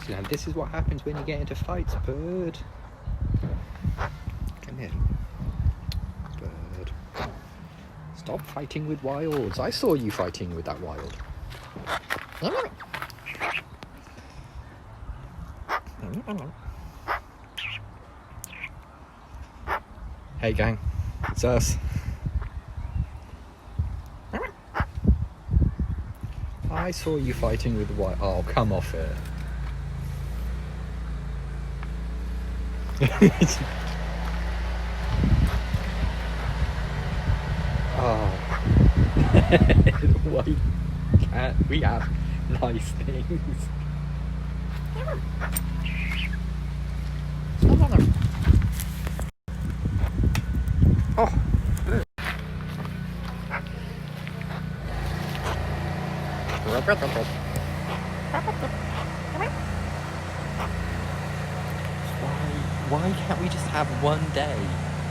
And this is what happens when you get into fights, bird. Come here. Bird. Stop fighting with wilds. I saw you fighting with that wild. Hey gang, it's us. I saw you fighting with the wild. Oh, come off it. Oh. Why can't we have nice things? Oh. Why can't we just have one day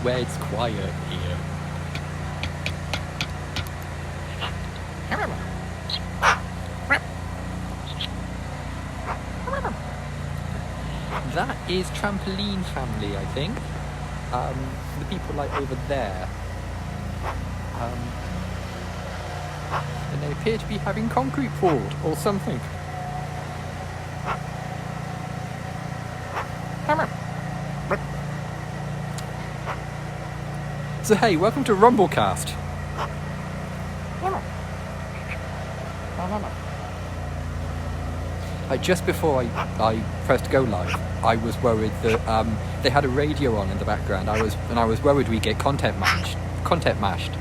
where it's quiet here? That is Trampoline Family, I think. The people like over there. And they appear to be having concrete poured or something. So hey, welcome to Rumblecast. Just before I pressed go live, I was worried that they had a radio on in the background. I was worried we'd get content mashed. Content matched.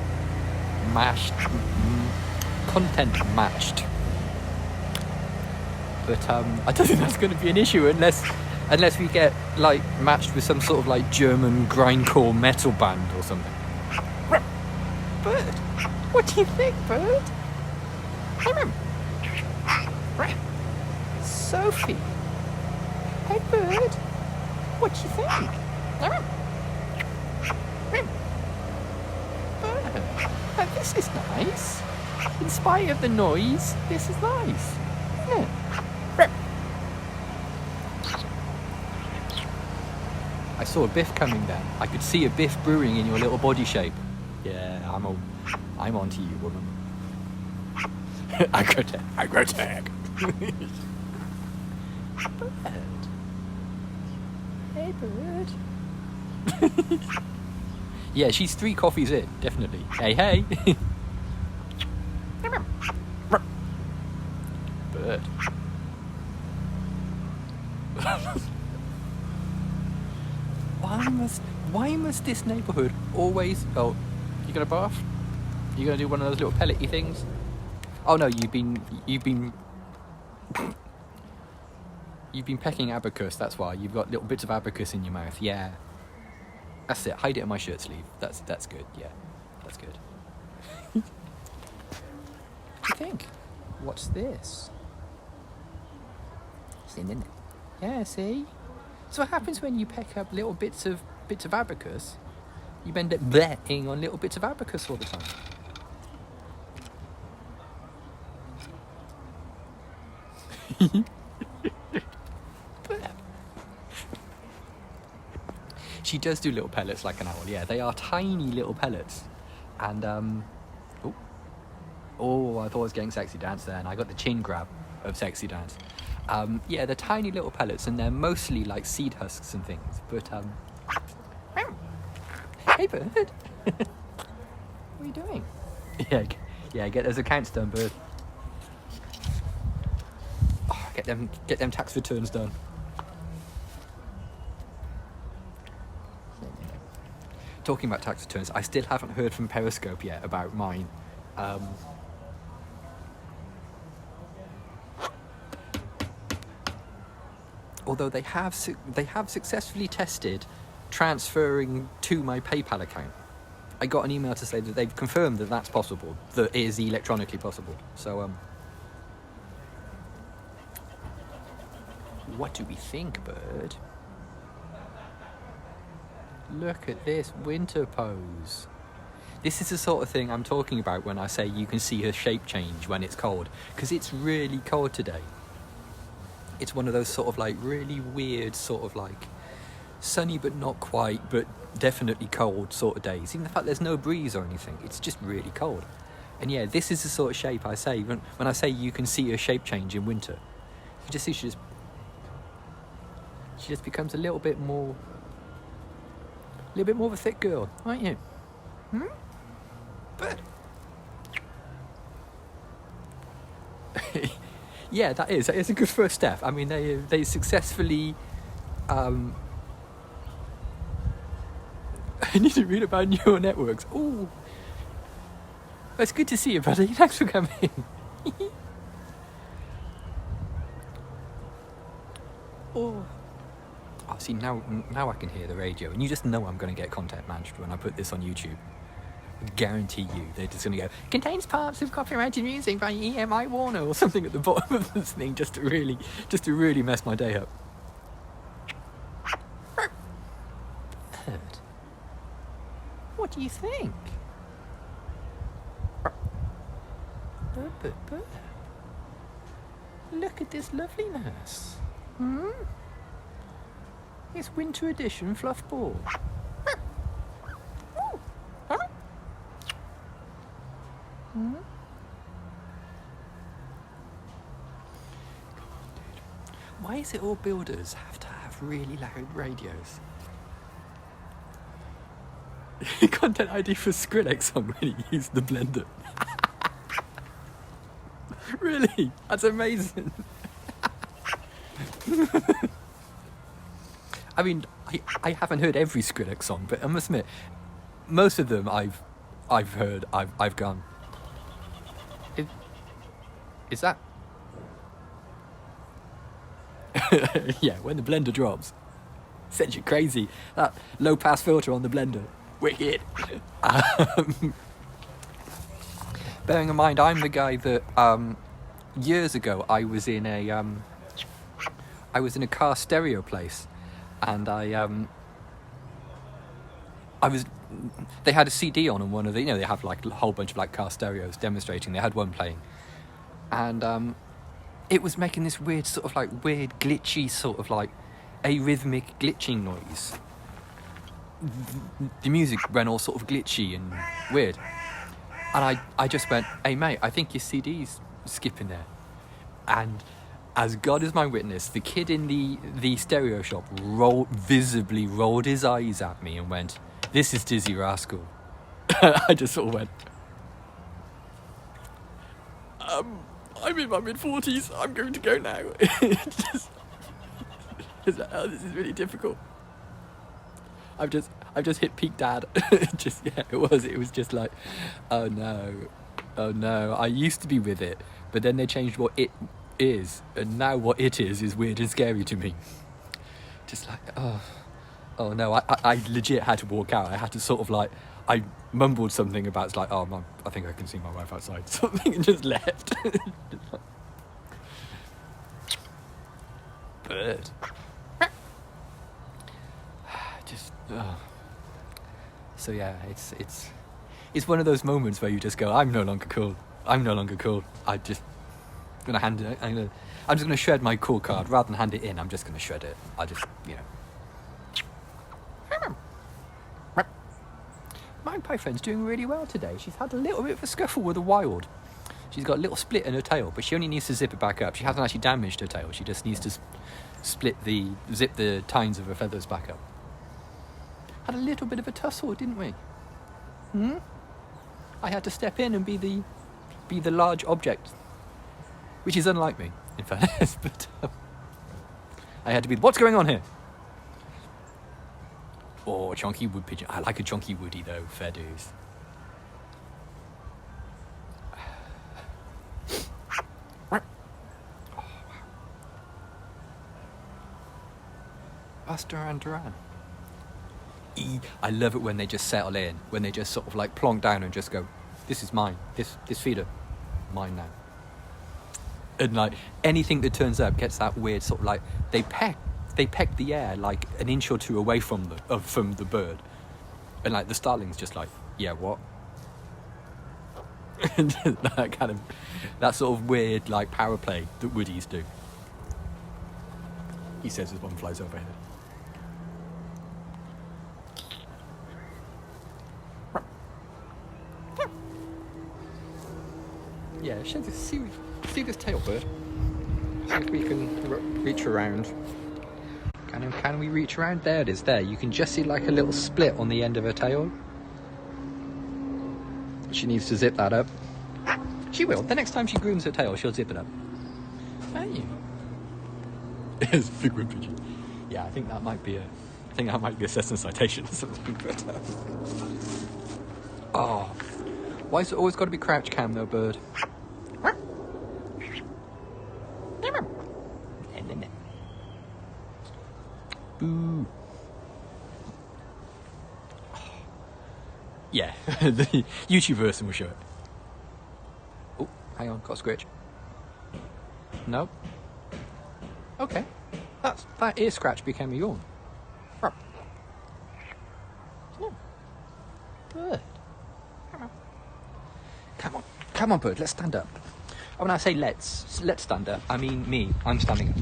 But I don't think that's going to be an issue unless we get like matched with some sort of like German grindcore metal band or something. Bird, what do you think, Bird? Sophie, hey Bird, what do you think? Bird, this is nice. In spite of the noise, this is nice, isn't it? I saw a biff coming then. I could see a biff brewing in your little body shape. Yeah, I'm onto you, woman. Agrotag. Bird. Hey, Bird. Yeah, she's 3 coffees in, definitely. Hey. Bird. Why must this neighbourhood always... Oh, you gonna bath? You gonna do one of those little pellety things? Oh no, you've been pecking abacus, that's why. You've got little bits of abacus in your mouth, yeah. That's it, hide it in my shirt sleeve. That's good, yeah. That's good. What do you think? What's this? Isn't it? Yeah, see? So what happens when you peck up little bits of abacus? You end up blehing on little bits of abacus all the time. She does do little pellets like an owl, yeah. They are tiny little pellets. And, oh, I thought I was getting sexy dance there, and I got the chin grab of sexy dance. Yeah, they're tiny little pellets, and they're mostly like seed husks and things. But, hey, Bird. What are you doing? Yeah, get those accounts done, Bird. Oh, get them tax returns done. Talking about tax returns, I still haven't heard from Periscope yet about mine. Although they have successfully tested transferring to my PayPal account. I got an email to say that they've confirmed that that's possible, that it is electronically possible. So, what do we think, Bird? Look at this winter pose. This is the sort of thing I'm talking about when I say you can see her shape change when it's cold, because it's really cold today. It's one of those sort of like really weird sort of like sunny but not quite, but definitely cold sort of days. Even the fact there's no breeze or anything, it's just really cold. And yeah, this is the sort of shape I say when I say you can see her shape change in winter. You just see she just becomes a little bit more of a thick girl, aren't you? But yeah, that is a good first step. I mean, they successfully. I need to read about neural networks. Oh, it's good to see you, buddy. Thanks for coming. Oh, see now I can hear the radio, and you just know I'm going to get content managed when I put this on YouTube. I guarantee you, they're just going to go, contains parts of copyrighted music by EMI Warner or something at the bottom of this thing, just to really mess my day up. Bird. What do you think? Bird. Look at this loveliness. It's winter edition fluff ball. Why is it all builders have to have really loud radios? Content ID for Skrillex song when he used the blender. Really? That's amazing. I mean, I haven't heard every Skrillex song, but I must admit, most of them I've heard, I've gone. Is that? Yeah, when the blender drops, sends you crazy. That low pass filter on the blender, wicked. Bearing in mind, I'm the guy that years ago I was in a car stereo place, and they had a CD on, and one of the, they have like a whole bunch of like car stereos demonstrating. They had one playing, and it was making this weird sort of like weird glitchy sort of like arrhythmic glitching noise. The music went all sort of glitchy and weird, and I just went, hey mate, I think your CD's skipping there. And as God is my witness, the kid in the stereo shop visibly rolled his eyes at me and went, this is Dizzy Rascal. I just sort of went, I'm in my mid-40s, I'm going to go now. This is really difficult. I've just hit peak dad. It was just like, oh no, I used to be with it, but then they changed what it is, and now what it is weird and scary to me. Just like, oh no, I legit had to walk out. I had to sort of like, I mumbled something about, it's like, oh Mum, I think I can see my wife outside, something, and just left. Bird. Just, so yeah, it's one of those moments where you just go, I'm no longer cool. I'm just gonna hand it. I'm just gonna shred my cool card rather than hand it in. I'm just gonna shred it. My python's doing really well today. She's had a little bit of a scuffle with a wild. She's got a little split in her tail, but she only needs to zip it back up. She hasn't actually damaged her tail. She just needs to zip the tines of her feathers back up. Had a little bit of a tussle, didn't we? I had to step in and be the large object, which is unlike me, in fairness. But I had to be. What's going on here? Oh, chunky wood pigeon. I like a chunky woody though. Fair dues. Buster and Duran. I love it when they just settle in, when they just sort of like plonk down and just go, this is mine, this feeder, mine now. And like anything that turns up gets that weird sort of like, they peck the air like an inch or two away from the bird, and like the starling's just like, yeah, what? that sort of weird like power play that woodies do. He says as one flies overhead. Yeah, see this tail bird. See if we can reach around. Can we reach around? There it is. There, you can just see like a little split on the end of her tail. She needs to zip that up. She will. The next time she grooms her tail, she'll zip it up. Aren't you? It's a big one pigeon. Yeah, I think that might be a Cessna citation. So it's big bird. Oh, why is it always got to be crouch cam though, bird? Boo. Yeah, the YouTube version will show it. Oh, hang on, got a scratch. No. Okay, that ear scratch became a yawn. Bird. Come on, bird. Let's stand up. Oh, when I say let's stand up, I mean me. I'm standing up.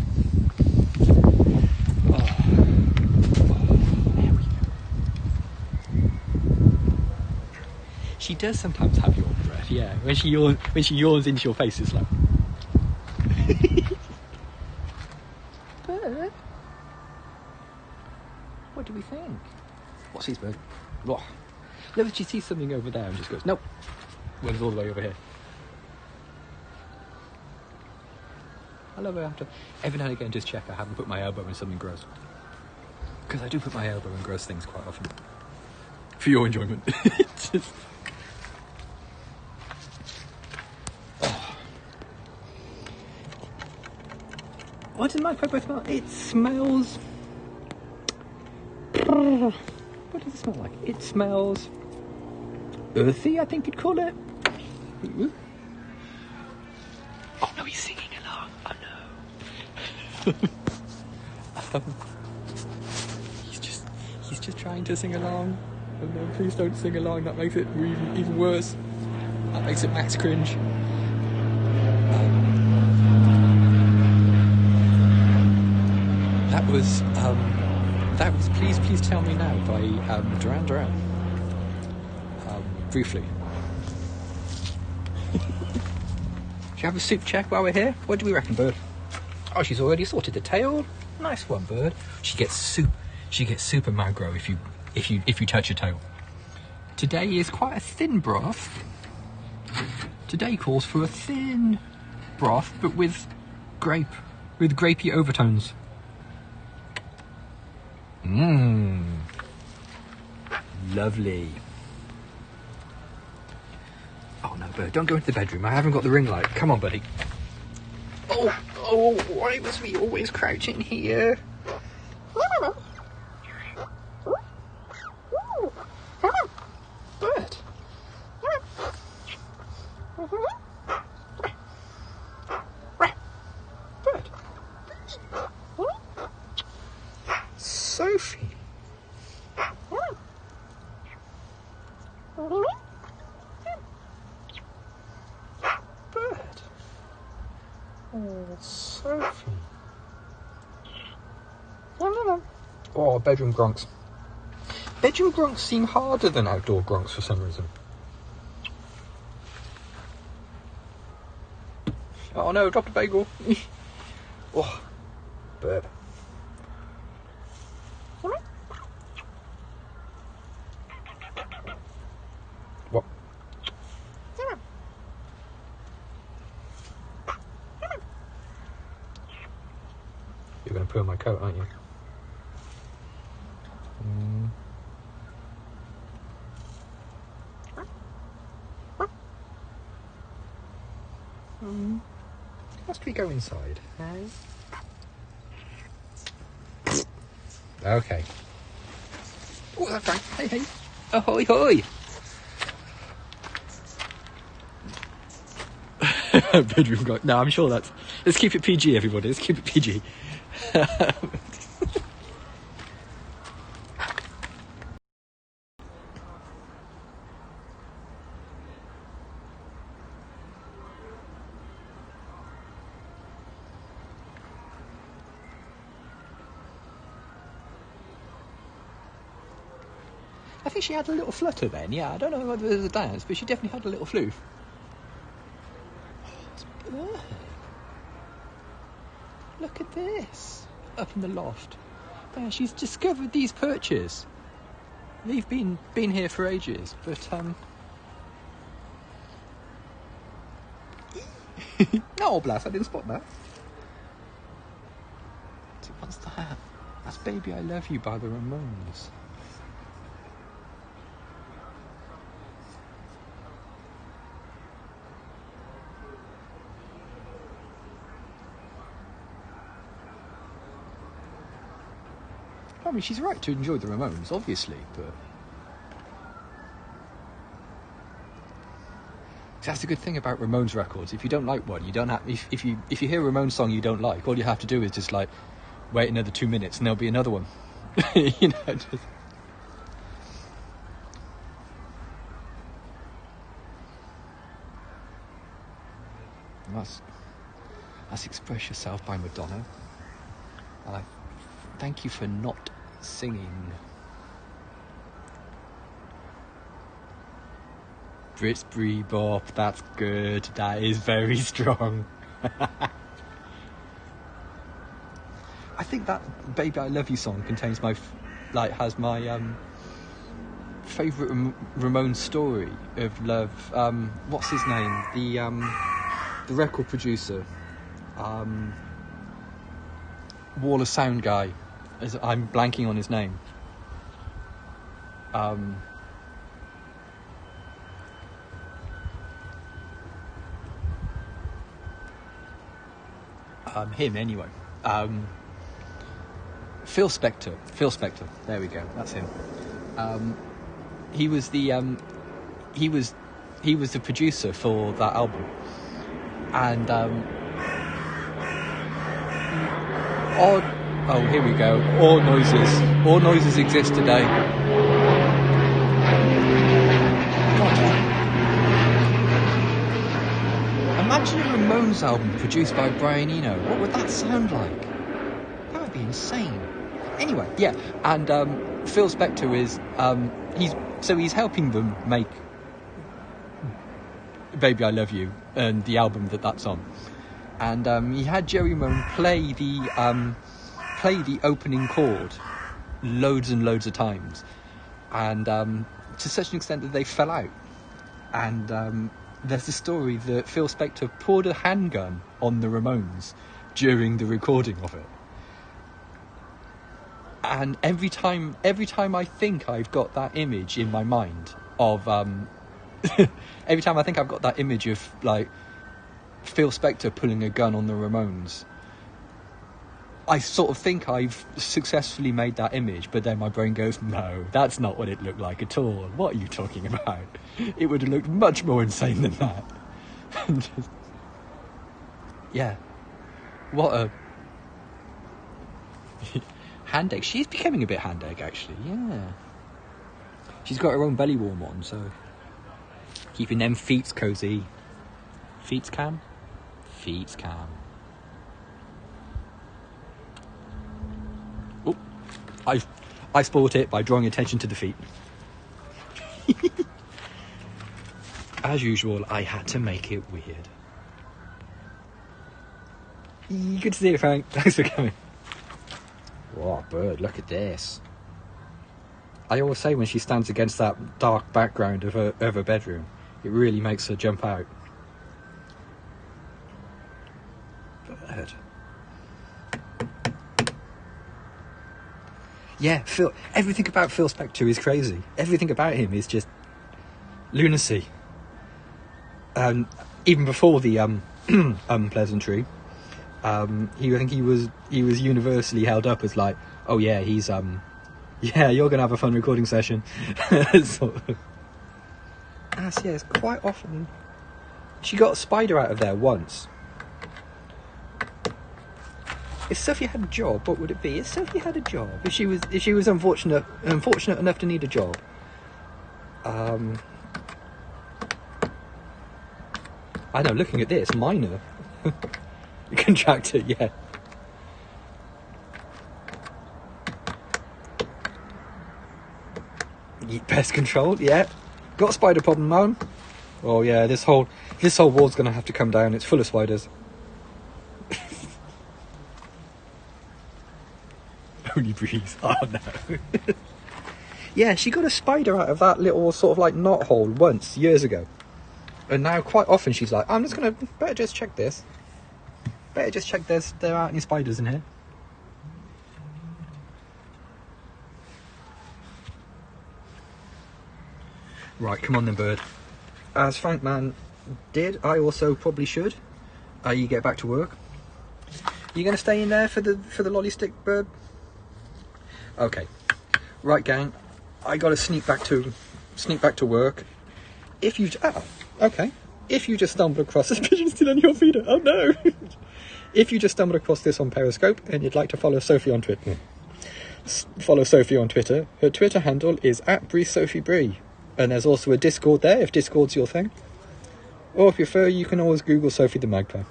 She does sometimes have yawn breath, yeah. When she yawns into your face, it's like... Bird? What do we think? What's his bird? Oh. Never she sees something over there and just goes, nope. Runs all the way over here. I love her after. Every now and again, just check I haven't put my elbow in something gross. Because I do put my elbow in gross things quite often. For your enjoyment. Just... What does my pepper smell? It smells... What does it smell like? It smells... earthy, I think you'd call it. Ooh. Oh no, he's singing along. Oh no. He's just trying to sing along. Oh no, please don't sing along. That makes it even worse. That makes it max cringe. That was Please Tell Me Now by Duran Duran. Briefly. Should you have a soup check while we're here? What do we reckon, bird? Oh, she's already sorted the tail. Nice one, bird. She gets super aggro if you touch her tail. Today is quite a thin broth. Today calls for a thin broth, but with grapey overtones. Lovely. Oh no, bird, don't go into the bedroom. I haven't got the ring light. Come on, buddy. Oh, why must we always crouch in here? Bird. Bird. Sophie. Sophie. Oh, bedroom gronks. Bedroom gronks seem harder than outdoor gronks for some reason. Oh no, dropped a bagel. Oh, bird. What? You're going to put on my coat, aren't you? Must we go inside? Okay. Oh, that's right. Hey. Ahoy, hoy. Bedroom guy. No, I'm sure that's... Let's keep it PG, everybody. Let's keep it PG. I think she had a little flutter then, yeah. I don't know whether it was a dance, but she definitely had a little floof. Look at this. Up in the loft. There, she's discovered these perches. They've been here for ages, but no, blast, I didn't spot that. What's that? That's Baby I Love You by the Ramones. I mean, she's right to enjoy the Ramones, obviously, but that's the good thing about Ramones records. If you don't like one, you don't have. If you hear a Ramones song you don't like, all you have to do is just like wait another 2 minutes, and there'll be another one. You know. Just... That's "Express Yourself" by Madonna. Thank you for not singing. Brit's Bree Bop, that's good. That is very strong. I think that "Baby I Love You" song contains has my favourite Ramones story of love. What's his name? The record producer. Wall of Sound guy. I'm blanking on his name. Him anyway. Phil Spector. There we go. That's him. He was the producer for that album, and oh, here we go. All noises exist today. God. Imagine a Ramones album produced by Brian Eno. What would that sound like? That would be insane. Anyway, yeah, and Phil Spector is he's helping them make "Baby I Love You" and the album that's on, and he had Joey Ramone play the opening chord loads and loads of times, and to such an extent that they fell out. And there's a story that Phil Spector poured a handgun on the Ramones during the recording of it. And every time I think I've got that image in my mind of every time I think I've got that image of like Phil Spector pulling a gun on the Ramones, I sort of think I've successfully made that image, but then my brain goes, no, that's not what it looked like at all. What are you talking about? It would have looked much more insane than that. Just, yeah. What a... hand egg. She's becoming a bit hand egg, actually, yeah. She's got her own belly warm on, so... keeping them feet cosy. Feet cam? Feet cam. Oh, I spoiled it by drawing attention to the feet. As usual, I had to make it weird. Good to see you, Frank. Thanks for coming. Oh, bird, look at this. I always say when she stands against that dark background of her bedroom, it really makes her jump out. Bird. Yeah, everything about Phil Spector is crazy. Everything about him is just lunacy. Even before the unpleasantry, I think he was universally held up as like, oh yeah, he's yeah, you're gonna have a fun recording session. Sort of. Yes, quite often. She got a spider out of there once. If Sophie had a job, what would it be? If Sophie had a job, if she was unfortunate enough to need a job, I know. Looking at this, minor contractor, yeah. Pest control, yeah. Got a spider problem, Mum? Oh yeah, this whole wall's gonna have to come down. It's full of spiders. Only breeze. Oh no. Yeah, she got a spider out of that little sort of like knot hole once, years ago. And now quite often she's like, better just check this. Better just check there aren't any spiders in here. Right, come on then, bird. As Frank Man did, I also probably should. You get back to work. You gonna stay in there for the lolly stick, bird? Okay. Right, gang. I gotta sneak back to work. If you just stumbled across this pigeon still on your feeder. Oh no! If you just stumbled across this on Periscope and you'd like to follow Sophie on Twitter, her Twitter handle is @BreeSophieBree. And there's also a Discord there, if Discord's your thing. Or if you prefer, you can always Google Sophie the Magpie.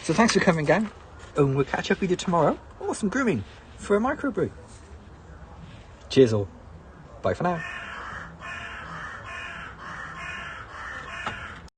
So thanks for coming, gang. And we'll catch up with you tomorrow. Awesome grooming for a microbrew. Cheers all. Bye for now.